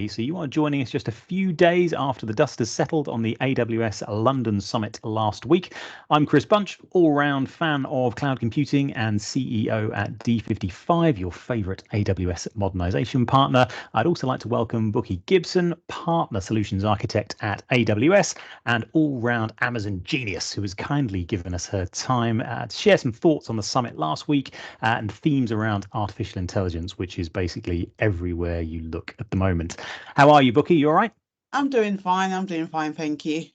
So you are joining us just a few days after the dust has settled on the AWS London Summit last week. I'm Chris Bunch, all-round fan of cloud computing and CEO at D55, your favorite AWS modernization partner. I'd also like to welcome Bukky Gibson, Partner Solutions Architect at AWS, and all-round Amazon genius, who has kindly given us her time to share some thoughts on the summit last week and themes around artificial intelligence, which is basically everywhere you look at the moment. How are you, Bukky? You all right? I'm doing fine. I'm doing fine. Thank you.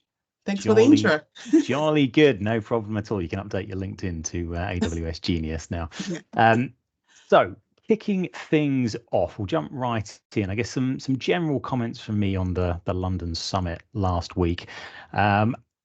Thanks for the Jolly, intro. jolly good. No problem at all. You can update your LinkedIn to AWS Genius now. Yeah. So kicking things off, we'll jump right in. I guess some general comments from me on the London Summit last week.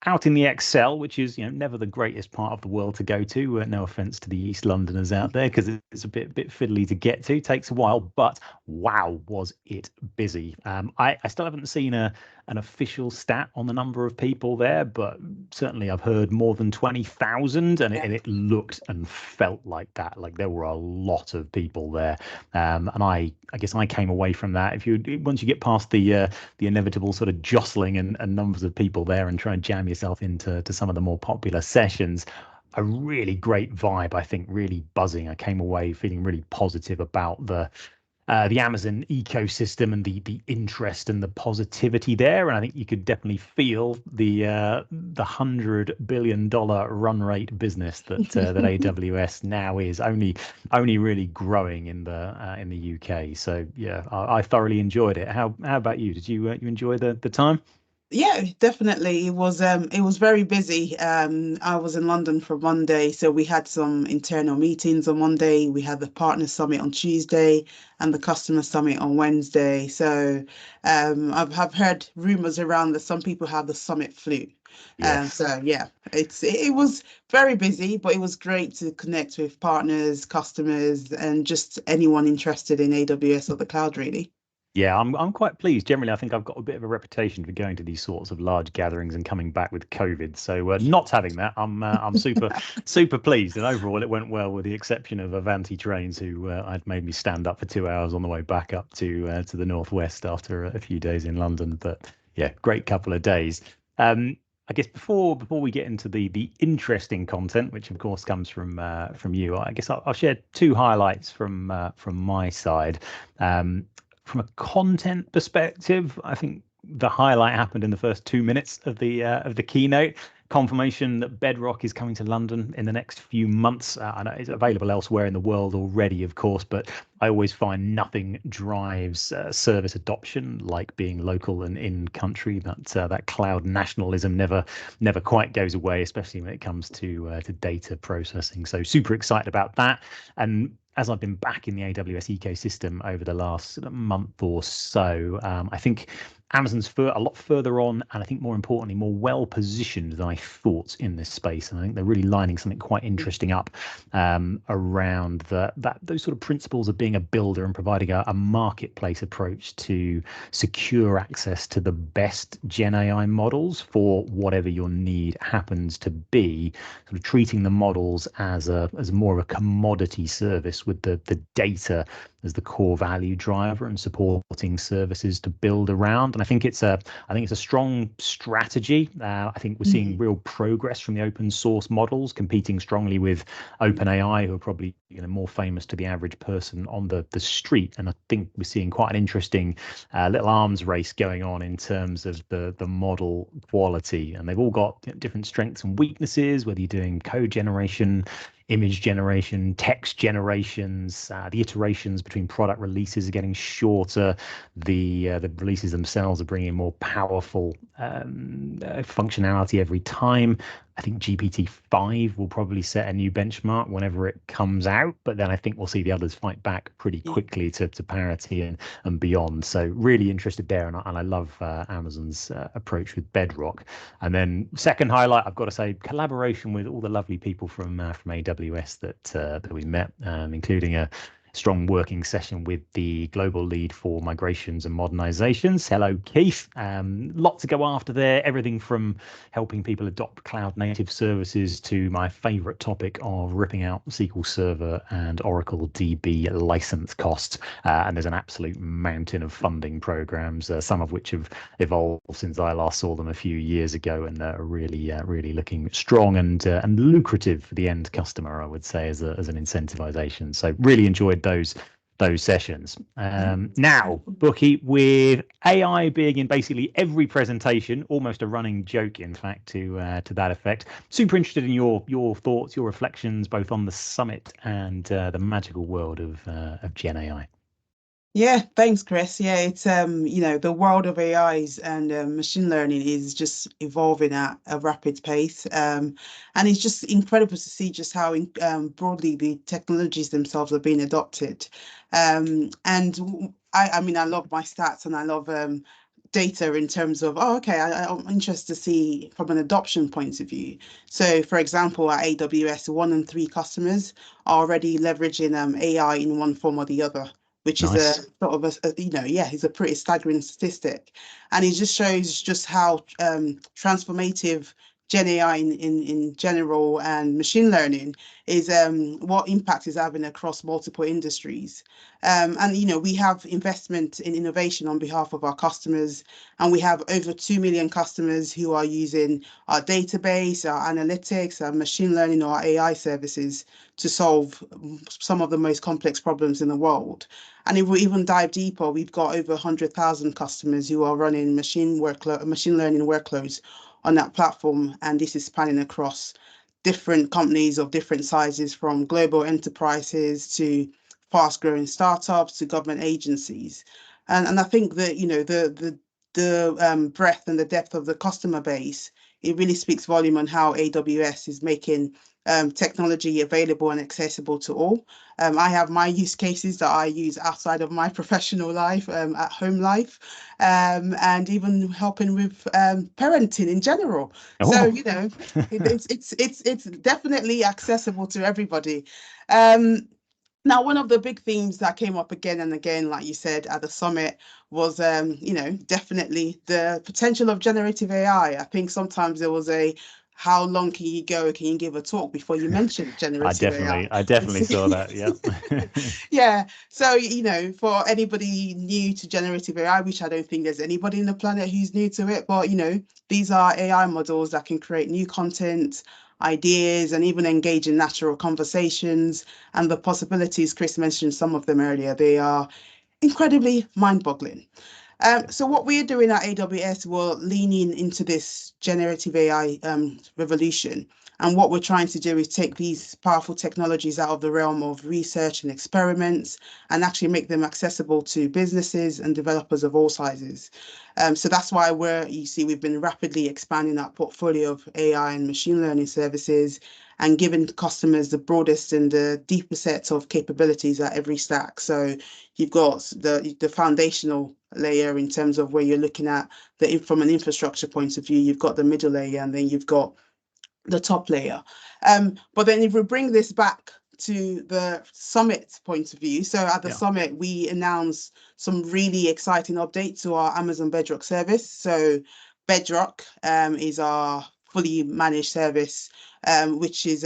Out in the Excel, which is never the greatest part of the world to go to. No offense to the East Londoners out there, because it's a bit fiddly to get to. Takes a while, but wow, was it busy. I still haven't seen an official stat on the number of people there, but certainly I've heard more than 20,000, and it looked and felt like that. Like there were a lot of people there, and I guess I came away from that. Once you get past the inevitable sort of jostling and numbers of people there, and try and jam yourself into some of the more popular sessions, a really great vibe. I think really buzzing. I came away feeling really positive about the Amazon ecosystem and the interest and the positivity there. And I think you could definitely feel the $100 billion run rate business that AWS now is only really growing in the UK. So yeah, I thoroughly enjoyed it. How about you? Did you enjoy the time? Yeah, definitely. It was very busy. I was in London for Monday, so we had some internal meetings on Monday. We had the partner summit on Tuesday and the customer summit on Wednesday. So I've heard rumors around that some people have the summit flu. Yes. So yeah, it was very busy, but it was great to connect with partners, customers, and just anyone interested in AWS or the cloud, really. Yeah, I'm quite pleased. Generally, I think I've got a bit of a reputation for going to these sorts of large gatherings and coming back with COVID. So not having that, I'm super pleased. And overall, it went well, with the exception of Avanti Trains, who had made me stand up for 2 hours on the way back up to the northwest after a few days in London. But yeah, great couple of days. I guess before we get into the interesting content, which of course comes from you, I guess I'll share two highlights from my side. From a content perspective, I think the highlight happened in the first 2 minutes of the keynote. Confirmation that Bedrock is coming to London in the next few months. I know it's available elsewhere in the world already, of course, but I always find nothing drives service adoption like being local and in country. That cloud nationalism never quite goes away, especially when it comes to data processing. So super excited about that. And as I've been back in the AWS ecosystem over the last month or so, I think Amazon's a lot further on, and I think more importantly, more well positioned than I thought in this space. And I think they're really lining something quite interesting up around those sort of principles of being a builder and providing a marketplace approach to secure access to the best Gen AI models for whatever your need happens to be. Sort of treating the models as more of a commodity service, with the data as the core value driver, and supporting services to build around. And I think it's a strong strategy. I think we're seeing real progress from the open source models competing strongly with OpenAI, who are probably more famous to the average person on the street. And I think we're seeing quite an interesting little arms race going on in terms of the model quality. And they've all got different strengths and weaknesses, whether you're doing code generation, image generation, text generations. The iterations between product releases are getting shorter. The releases themselves are bringing more powerful functionality every time. I think GPT-5 will probably set a new benchmark whenever it comes out, but then I think we'll see the others fight back pretty quickly to parity and beyond. So really interested there, and I love Amazon's approach with Bedrock. And then second highlight, I've got to say, collaboration with all the lovely people from AWS that we met, including a strong working session with the global lead for migrations and modernizations. Hello, Keith. Lot to go after there. Everything from helping people adopt cloud native services to my favorite topic of ripping out SQL Server and Oracle DB license costs. And there's an absolute mountain of funding programs, some of which have evolved since I last saw them a few years ago, and are really looking strong and lucrative for the end customer, I would say, as an incentivization. So really enjoyed those sessions. Now, Bukky, with AI being in basically every presentation, almost a running joke, in fact, to that effect. Super interested in your thoughts, your reflections, both on the summit and the magical world of Gen AI. Yeah, thanks, Chris. Yeah, it's the world of AIs and machine learning is just evolving at a rapid pace, and it's just incredible to see just how broadly the technologies themselves are being adopted. And I mean, I love my stats and I love data in terms of, I'm interested to see from an adoption point of view. So, for example, at AWS, 1 in 3 customers are already leveraging AI in one form or the other, which is a sort of is a pretty staggering statistic. And it just shows just how transformative Gen AI in general and machine learning is, what impact is having across multiple industries. And, we have investment in innovation on behalf of our customers, and we have over 2 million customers who are using our database, our analytics, our machine learning, or our AI services to solve some of the most complex problems in the world. And if we even dive deeper, we've got over 100,000 customers who are running machine learning workloads on that platform. And this is spanning across different companies of different sizes, from global enterprises to fast-growing startups to government agencies. And I think that, the breadth and the depth of the customer base, it really speaks volume on how AWS is making technology available and accessible to all. I have my use cases that I use outside of my professional life, at home life, and even helping with parenting in general. Oh. So it's definitely accessible to everybody. Now, one of the big themes that came up again and again, like you said, at the summit was, definitely the potential of generative AI. I think sometimes there was how long can you go? Can you give a talk before you mention generative AI? I definitely saw that. Yeah. Yeah. So, for anybody new to generative AI, which I don't think there's anybody in the planet who's new to it, but, these are AI models that can create new content, ideas, and even engage in natural conversations. And the possibilities, Chris mentioned some of them earlier, they are incredibly mind-boggling. So what we're doing at AWS, we're leaning into this generative AI revolution. And what we're trying to do is take these powerful technologies out of the realm of research and experiments and actually make them accessible to businesses and developers of all sizes. So that's why we've been rapidly expanding our portfolio of AI and machine learning services and giving customers the broadest and the deepest set of capabilities at every stack. So you've got the foundational layer in terms of where you're looking at from an infrastructure point of view, you've got the middle layer, and then you've got the top layer. But then if we bring this back to the summit point of view, so at the summit, we announced some really exciting updates to our Amazon Bedrock service. So Bedrock is our fully managed service, which is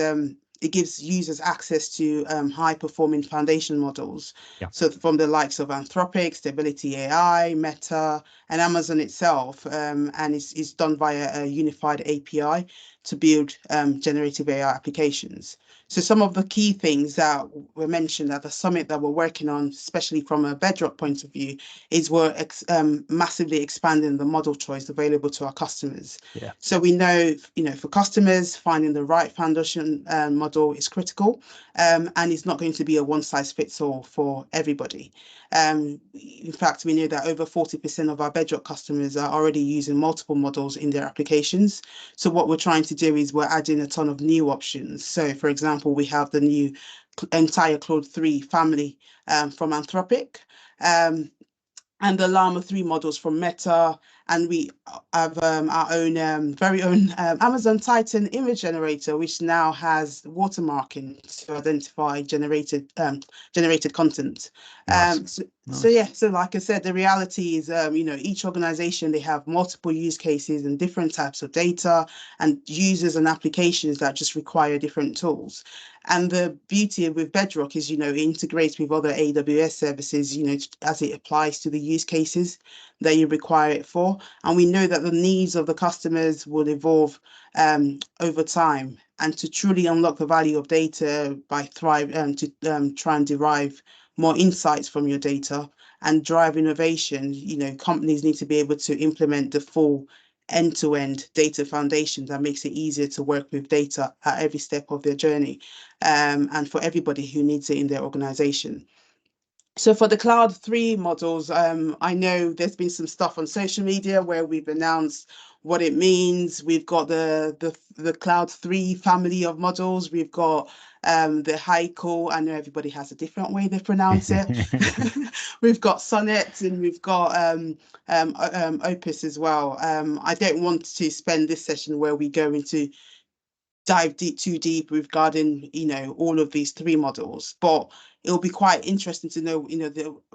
it gives users access to high-performing foundation models. Yeah. So from the likes of Anthropic, Stability AI, Meta, and Amazon itself, and it's done via a unified API to build generative AI applications. So some of the key things that were mentioned at the summit that we're working on, especially from a Bedrock point of view, is we're massively expanding the model choice available to our customers. Yeah. So we know, for customers, finding the right foundation model is critical, and it's not going to be a one-size-fits-all for everybody. In fact, we know that over 40% of our Bedrock customers are already using multiple models in their applications. So what we're trying to do is we're adding a ton of new options. So, for example, we have the new entire Claude 3 family from Anthropic, and the Llama 3 models from Meta, and we have our own very own Amazon Titan image generator, which now has watermarking to identify generated content. Nice. So yeah, so like I said, the reality is, each organization, they have multiple use cases and different types of data and users and applications that just require different tools. And the beauty with Bedrock is, it integrates with other AWS services, as it applies to the use cases that you require it for. And we know that the needs of the customers will evolve over time. And to truly unlock the value of data by try and derive more insights from your data and drive innovation, companies need to be able to implement the full end-to-end data foundation that makes it easier to work with data at every step of their journey, and for everybody who needs it in their organization. So for the Cloud 3 models, I know there's been some stuff on social media where we've announced what it means. We've got the Cloud 3 family of models. We've got the Haiku. I know everybody has a different way they pronounce it. We've got Sonnet, and we've got Opus as well. I don't want to spend this session where we go into dive too deep regarding all of these three models, but it'll be quite interesting to know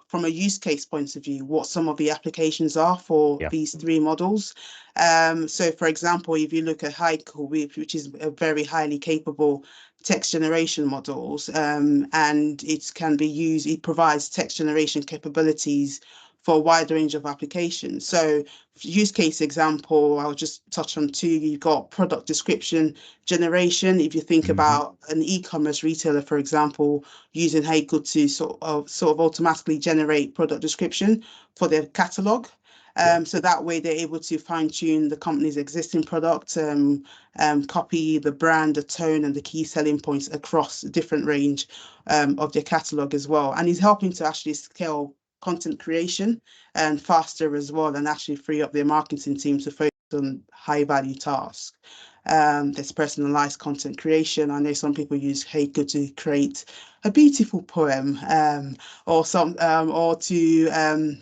from a use case point of view what some of the applications are for these three models. So for example, if you look at Haiku, which is a very highly capable text generation models, and it provides text generation capabilities for a wide range of applications. So use case example, I'll just touch on two. You've got product description generation. If you think about an e-commerce retailer, for example, using Haiku to sort of automatically generate product description for their catalog. So that way they're able to fine tune the company's existing product, copy the brand, the tone, and the key selling points across a different range of their catalog as well. And it's helping to actually scale content creation and faster as well, and actually free up their marketing team to focus on high value tasks. There's personalized content creation. I know some people use Haiku to create a beautiful poem, or to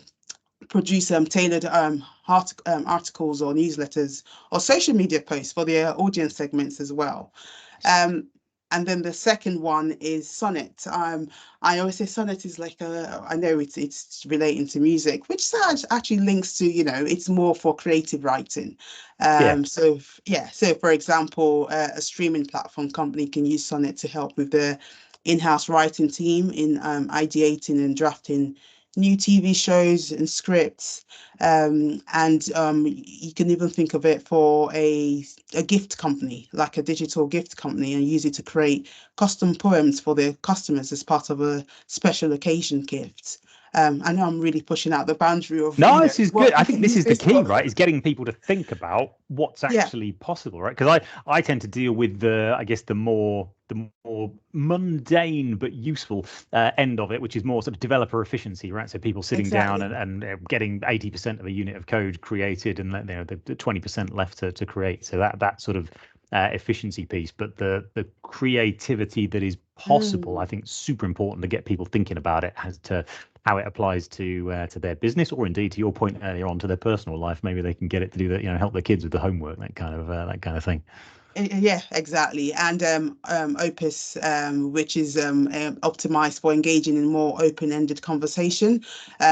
produce tailored articles or newsletters or social media posts for their audience segments as well. And then the second one is Sonnet. I always say Sonnet is like I know it's relating to music, which actually links to, it's more for creative writing. So for example, a streaming platform company can use Sonnet to help with their in-house writing team in ideating and drafting new TV shows and scripts, and you can even think of it for a gift company, like a digital gift company, and use it to create custom poems for their customers as part of a special occasion gift. I know I'm really pushing out the boundary of this is good. I think this is the key, right? Is getting people to think about what's actually possible, right? Because I tend to deal with the more mundane but useful end of it, which is more sort of developer efficiency, right? So people sitting down and getting 80% of a unit of code created, and the 20% left to create. So that sort of efficiency piece, but the creativity that is possible, I think, is super important to get people thinking about it as to how it applies to their business, or indeed, to your point earlier on, to their personal life. Maybe they can get it to do that, help their kids with the homework, that kind of thing. Yeah, exactly. And Opus, which is optimized for engaging in more open-ended conversation.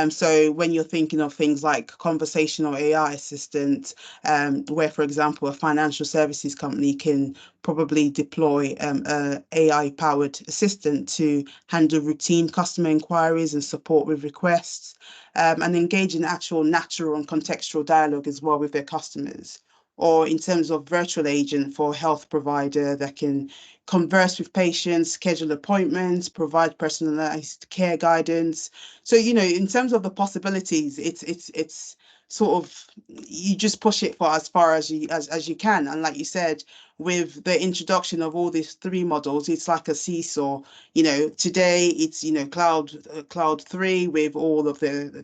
So when you're thinking of things like conversational AI assistant, where, for example, a financial services company can probably deploy a AI-powered assistant to handle routine customer inquiries and support with requests, and engage in actual natural and contextual dialogue as well with their customers. Or in terms of virtual agent for a health provider that can converse with patients, schedule appointments, provide personalized care guidance. So, in terms of the possibilities, it's sort of, you just push it for as far as you can. And like you said, with the introduction of all these three models, it's like a seesaw. Today it's cloud 3 with all of the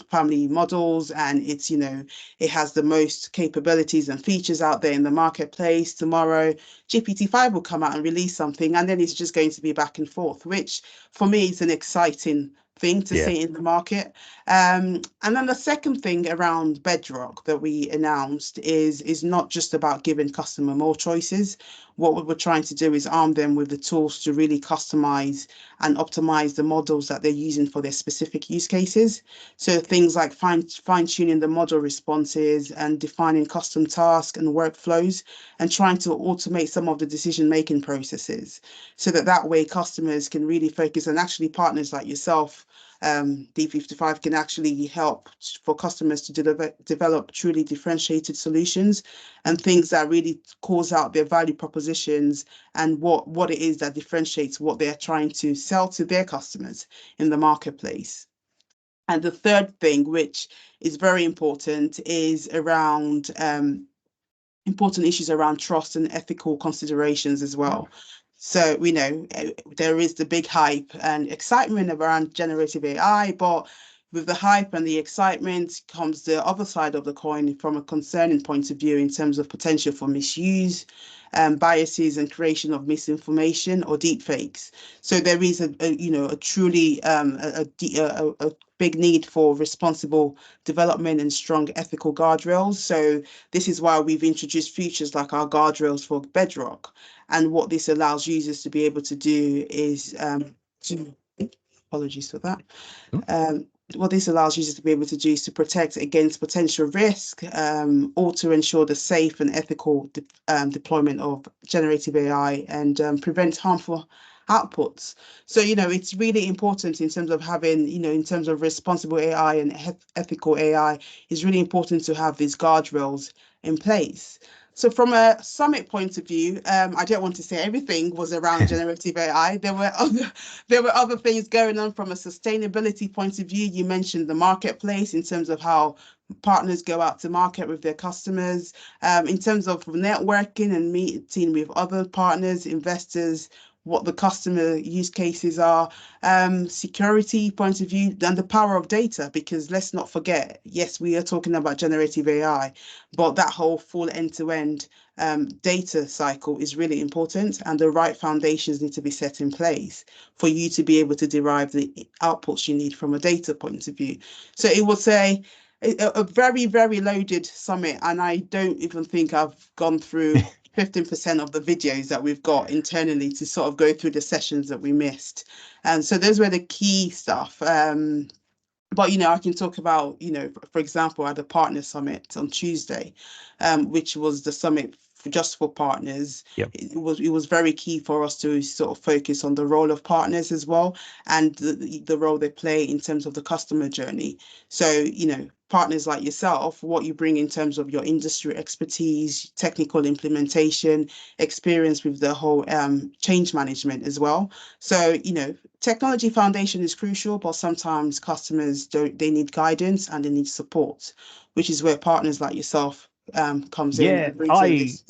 family models, and it's it has the most capabilities and features out there in the marketplace. Tomorrow GPT-5 will come out and release something, and then it's just going to be back and forth, which for me is an exciting thing to see in the market. And then the second thing around Bedrock that we announced is not just about giving customer more choices. What we were trying to do is arm them with the tools to really customize and optimize the models that they're using for their specific use cases. So things like fine-tuning the model responses and defining custom tasks and workflows and trying to automate some of the decision-making processes so that way customers can really focus, and actually partners like yourself, D55 can actually help for customers to develop truly differentiated solutions and things that really calls out their value propositions and what it is that differentiates what they're trying to sell to their customers in the marketplace. And the third thing, which is very important, is around important issues around trust and ethical considerations as well. So we know there is the big hype and excitement around generative AI, but with the hype and the excitement comes the other side of the coin from a concerning point of view in terms of potential for misuse, biases and creation of misinformation or deep fakes. So there is a truly a big need for responsible development and strong ethical guardrails. So this is why we've introduced features like our guardrails for Bedrock. And what this allows users to be able to do is apologies for that. What this allows users to be able to do is to protect against potential risk, or to ensure the safe and ethical deployment of generative AI and prevent harmful outputs. So, it's really important in terms of having, in terms of responsible AI and ethical AI, it's really important to have these guardrails in place. So from a summit point of view, I don't want to say everything was around generative AI. There were other things going on from a sustainability point of view. You mentioned the marketplace in terms of how partners go out to market with their customers, in terms of networking and meeting with other partners, investors, what the customer use cases are, security point of view, and the power of data, because let's not forget, yes, we are talking about generative AI, but that whole full end-to-end data cycle is really important, and the right foundations need to be set in place for you to be able to derive the outputs you need from a data point of view. So it was a very, very loaded summit, and I don't even think I've gone through 15% of the videos that we've got internally to sort of go through the sessions that we missed. And so those were the key stuff. But, I can talk about, for example, at the Partner Summit on Tuesday, which was the summit just for partners. Yep. It was very key for us to sort of focus on the role of partners as well, and the role they play in terms of the customer journey. So, partners like yourself, what you bring in terms of your industry expertise, technical implementation, experience with the whole change management as well. So, technology foundation is crucial, but sometimes customers they need guidance and they need support, which is where partners like yourself comes in and brings in this.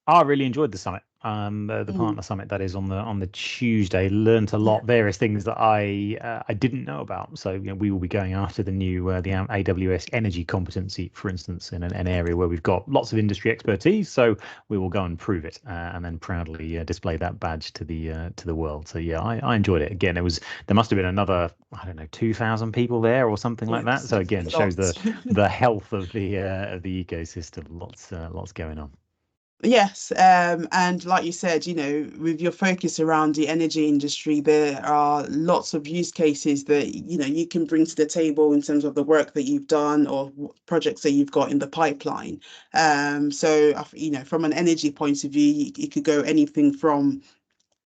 I really enjoyed the summit. The Partner Summit, that is, on the Tuesday. Learned a lot, various things that I didn't know about. So we will be going after the new the AWS energy competency, for instance, in an area where we've got lots of industry expertise. So we will go and prove it, and then proudly display that badge to the world. So I enjoyed it. Again, there must have been another, I don't know, 2,000 people there or something like that. So again, shows the health of the ecosystem. Lots going on. Yes, and like you said, with your focus around the energy industry, there are lots of use cases that, you can bring to the table in terms of the work that you've done or projects that you've got in the pipeline. So, from an energy point of view, you could go anything from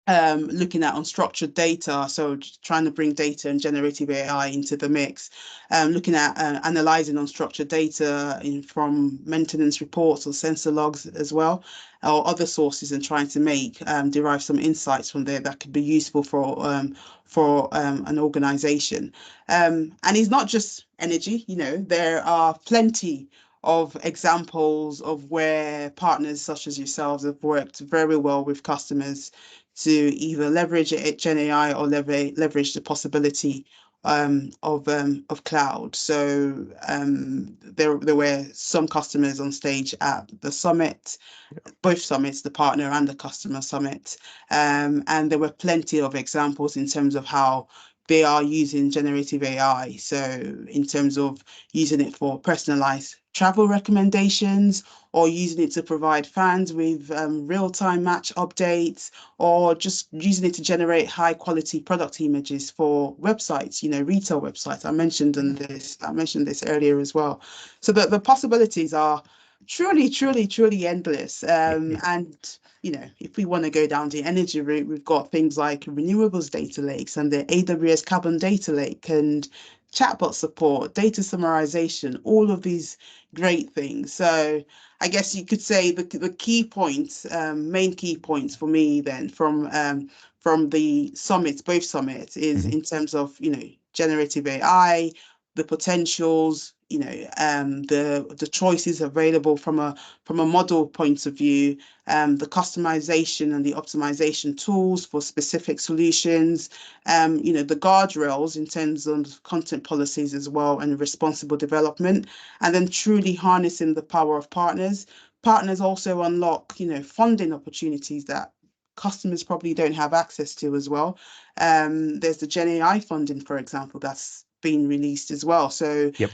looking at unstructured data, so trying to bring data and generative AI into the mix, looking at analyzing unstructured data from maintenance reports or sensor logs as well, or other sources, and trying to derive some insights from there that could be useful for an organization. And it's not just energy, there are plenty of examples of where partners such as yourselves have worked very well with customers to either leverage Gen AI or leverage the possibility of cloud. So there were some customers on stage at the summit, both summits, the partner and the customer summit, and there were plenty of examples in terms of how they are using generative AI. So in terms of using it for personalized travel recommendations, or using it to provide fans with real-time match updates, or just using it to generate high-quality product images for websites, retail websites. I mentioned this earlier as well. So the possibilities are truly, truly, truly endless. And if we want to go down the energy route, we've got things like renewables data lakes and the AWS Carbon Data Lake and chatbot support, data summarization, all of these great things. So I guess you could say the key points, main key points for me then from the summits, both summits, is in terms of generative AI, the potentials, the choices available from a model point of view, the customization and the optimization tools for specific solutions, the guardrails in terms of content policies as well, and responsible development, and then truly harnessing the power of partners. Partners also unlock, funding opportunities that customers probably don't have access to as well. There's the Gen AI funding, for example, that's been released as well. So Yep.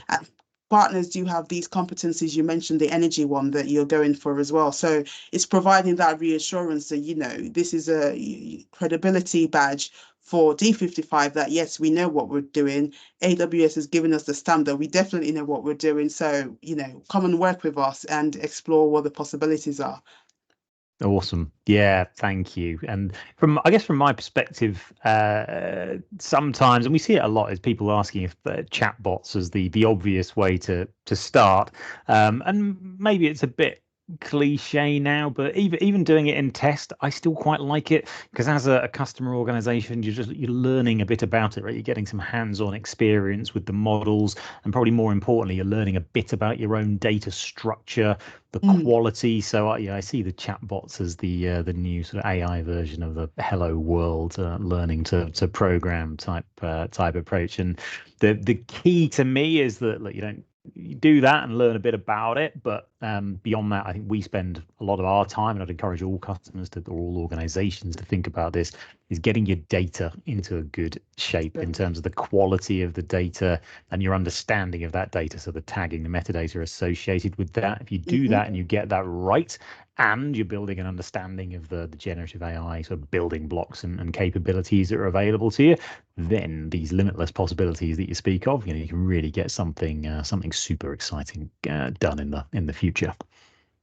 Partners do have these competencies. You mentioned the energy one that you're going for as well. So it's providing that reassurance that, this is a credibility badge for D55 that, yes, we know what we're doing. AWS has given us the stamp that we definitely know what we're doing. So, come and work with us and explore what the possibilities are. Awesome. Yeah, thank you. And I guess from my perspective, sometimes, and we see it a lot, is people asking if chatbots is the obvious way to start. And maybe it's a bit cliche now, but even doing it in test, I still quite like it, because as a customer organization, you're learning a bit about it, right? You're getting some hands-on experience with the models, and probably more importantly, you're learning a bit about your own data structure, the quality. So I see the chatbots as the new sort of AI version of the hello world, learning to program type approach. And the key to me is that, look, you do that and learn a bit about it, but beyond that, I think we spend a lot of our time, and I'd encourage all customers or all organizations to think about this, is getting your data into a good shape in terms of the quality of the data and your understanding of that data. So the tagging, the metadata associated with that. If you do that and you get that right, and you're building an understanding of the generative AI sort of building blocks and capabilities that are available to you, then these limitless possibilities that you speak of, you can really get something super exciting done in the future.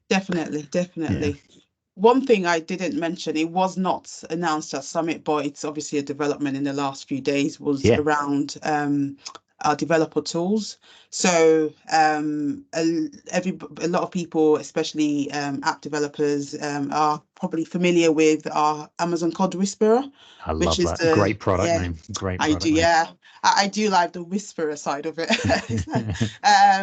Definitely. Yeah. One thing I didn't mention, it was not announced at Summit, but it's obviously a development in the last few days, was around our developer tools. So a lot of people, especially app developers, are probably familiar with our Amazon Code Whisperer. I love that. Great product name. Great product name. Yeah. I do like the Whisperer side of it.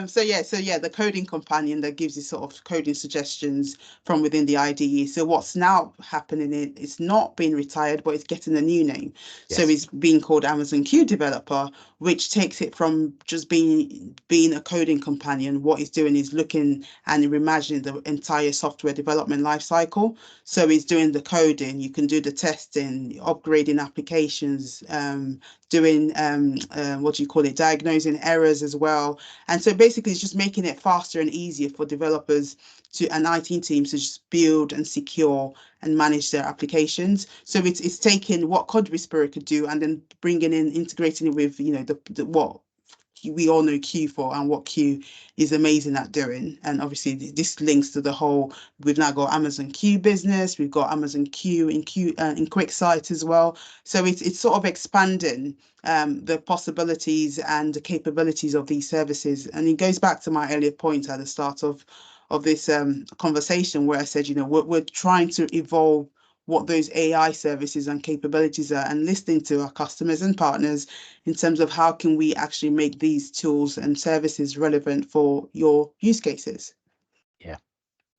So yeah, the coding companion that gives you sort of coding suggestions from within the IDE. So what's now happening is it's not being retired, but it's getting a new name. Yes. So it's being called Amazon Q Developer, which takes it from just being a coding companion. What it's doing is looking and reimagining the entire software development lifecycle. So it's doing the coding, you can do the testing, upgrading applications, doing diagnosing errors as well. And so basically it's just making it faster and easier for developers and IT teams to just build and secure and manage their applications. So it's taking what Code Whisperer could do and then integrating it with what we all know Q for and what Q is amazing at doing. And obviously this links to the whole, we've now got Amazon Q business, we've got Amazon Q in QuickSight as well. So it's sort of expanding the possibilities and the capabilities of these services. And it goes back to my earlier point at the start of this conversation, where I said, we're trying to evolve what those AI services and capabilities are, and listening to our customers and partners in terms of how can we actually make these tools and services relevant for your use cases. Yeah.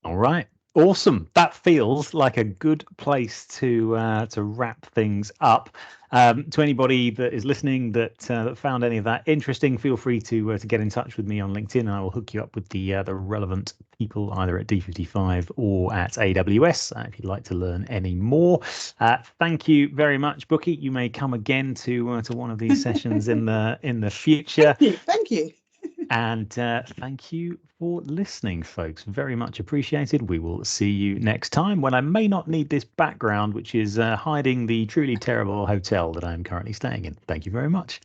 All right. Awesome. That feels like a good place to wrap things up. To anybody that is listening that found any of that interesting, feel free to get in touch with me on LinkedIn, and I will hook you up with the relevant people either at D55 or at AWS if you'd like to learn any more. Thank you very much, Bukky. You may come again to one of these sessions in the future. Thank you. And thank you for listening, folks. Very much appreciated. We will see you next time when I may not need this background, which is hiding the truly terrible hotel that I'm currently staying in. Thank you very much.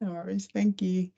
No worries. Thank you.